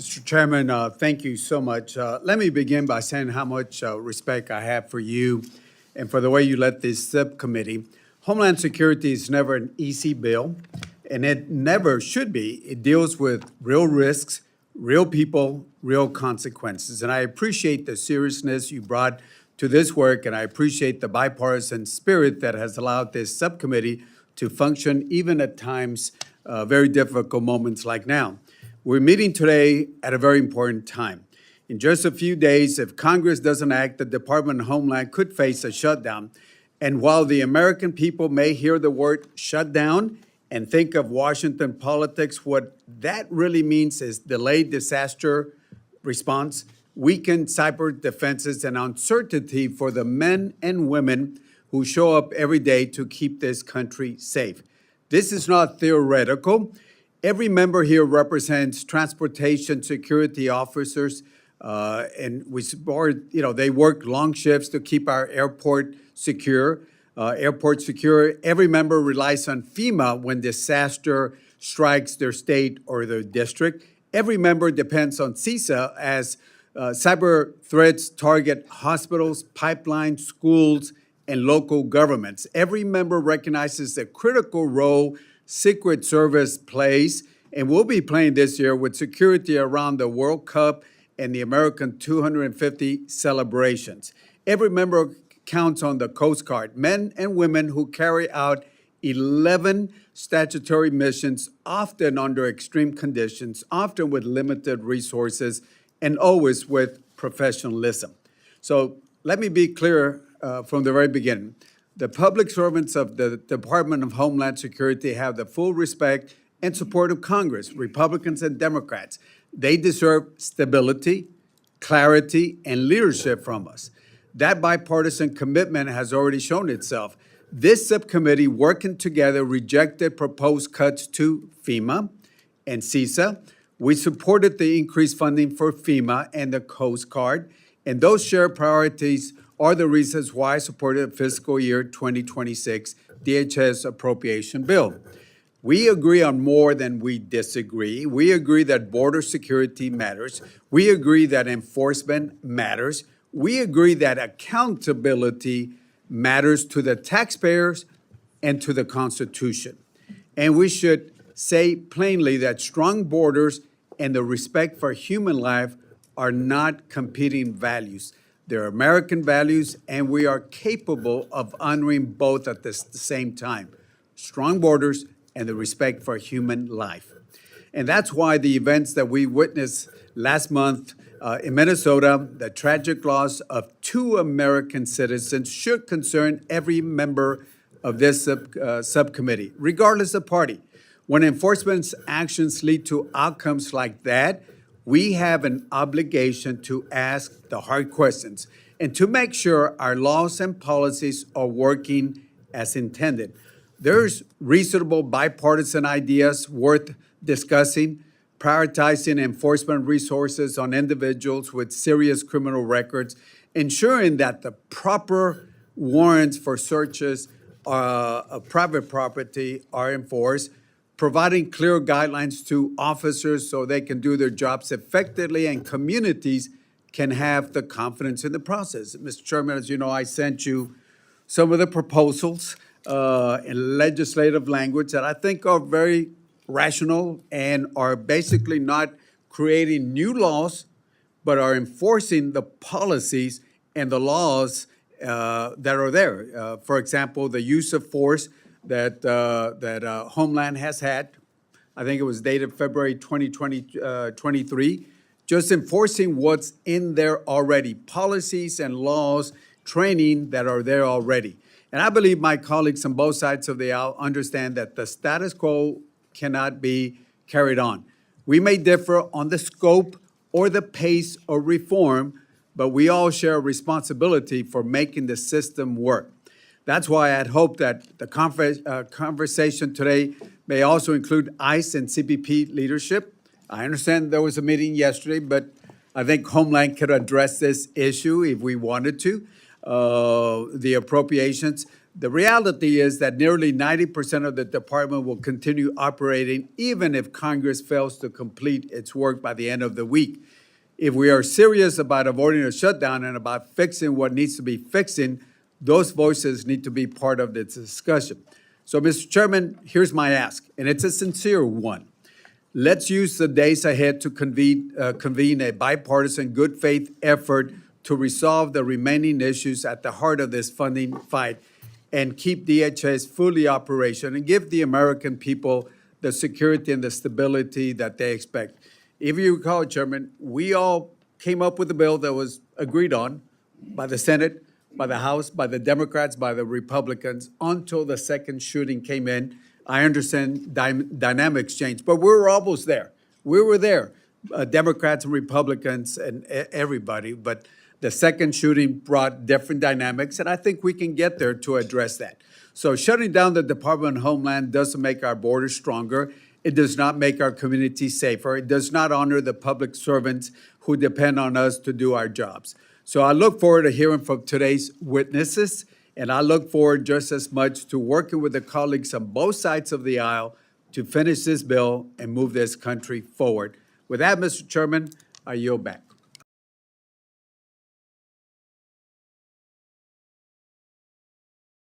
Mr. Chairman, thank you so much. Let me begin by saying how much respect I have for you and for the way you led this subcommittee. Homeland Security is never an easy bill, and it never should be. It deals with real risks, real people, real consequences. And I appreciate the seriousness you brought to this work, and I appreciate the bipartisan spirit that has allowed this subcommittee to function even at times, very difficult moments like now. We're meeting today at a very important time. In just a few days, if Congress doesn't act, the Department of Homeland could face a shutdown. And while the American people may hear the word shutdown and think of Washington politics, what that really means is delayed disaster response, weakened cyber defenses, and uncertainty for the men and women who show up every day to keep this country safe. This is not theoretical. Every member here represents transportation security officers, and we support, they work long shifts to keep our airport secure. Every member relies on FEMA when disaster strikes their state or their district. Every member depends on CISA as cyber threats target hospitals, pipelines, schools, and local governments. Every member recognizes the critical role Secret Service plays and will be playing this year with security around the World Cup and the American 250 celebrations. Every member counts on the Coast Guard, men and women who carry out 11 statutory missions, often under extreme conditions, often with limited resources, and always with professionalism. So let me be clear from the very beginning. The public servants of the Department of Homeland Security have the full respect and support of Congress, Republicans and Democrats. They deserve stability, clarity, and leadership from us. That bipartisan commitment has already shown itself. This subcommittee, working together, rejected proposed cuts to FEMA and CISA. We supported the increased funding for FEMA and the Coast Guard, and those shared priorities are the reasons why I supported the fiscal year 2026 DHS appropriation bill. We agree on more than we disagree. We agree that border security matters. We agree that enforcement matters. We agree that accountability matters to the taxpayers and to the Constitution. And we should say plainly that strong borders and the respect for human life are not competing values. They're American values, and we are capable of honoring both at the same time. Strong borders and the respect for human life. And that's why the events that we witnessed last month in Minnesota, the tragic loss of 2 American citizens, should concern every member of this subcommittee, regardless of party. When enforcement actions lead to outcomes like that, we have an obligation to ask the hard questions and to make sure our laws and policies are working as intended. There's reasonable bipartisan ideas worth discussing, prioritizing enforcement resources on individuals with serious criminal records, ensuring that the proper warrants for searches of private property are enforced, providing clear guidelines to officers so they can do their jobs effectively and communities can have the confidence in the process. Mr. Chairman, as you know, I sent you some of the proposals in legislative language that I think are very rational and are basically not creating new laws, but are enforcing the policies and the laws that are there. For example, the use of force that Homeland has had. I think it was dated February 2023, just enforcing what's in there already, policies and laws, training that are there already. And I believe my colleagues on both sides of the aisle understand that the status quo cannot be carried on. We may differ on the scope or the pace of reform, but we all share a responsibility for making the system work. That's why I'd hope that the conversation today may also include ICE and CBP leadership. I understand there was a meeting yesterday, but I think Homeland could address this issue if we wanted to. The appropriations, The reality is that nearly 90% of the department will continue operating even if Congress fails to complete its work by the end of the week. If we are serious about avoiding a shutdown and about fixing what needs to be fixing, those voices need to be part of this discussion. So, Mr. Chairman, here's my ask, and it's a sincere one. Let's use the days ahead to convene a bipartisan, good faith effort to resolve the remaining issues at the heart of this funding fight and keep DHS fully operational and give the American people the security and the stability that they expect. If you recall, Chairman, we all came up with a bill that was agreed on by the Senate, by the House, by the Democrats, by the Republicans, until the second shooting came in. I understand dynamics changed, but we were almost there. We were there, Democrats and Republicans and everybody, but the second shooting brought different dynamics, and I think we can get there to address that. So shutting down the Department of Homeland doesn't make our borders stronger. It does not make our communities safer. It does not honor the public servants who depend on us to do our jobs. So I look forward to hearing from today's witnesses, and I look forward just as much to working with the colleagues on both sides of the aisle to finish this bill and move this country forward. With that, Mr. Chairman, I yield back.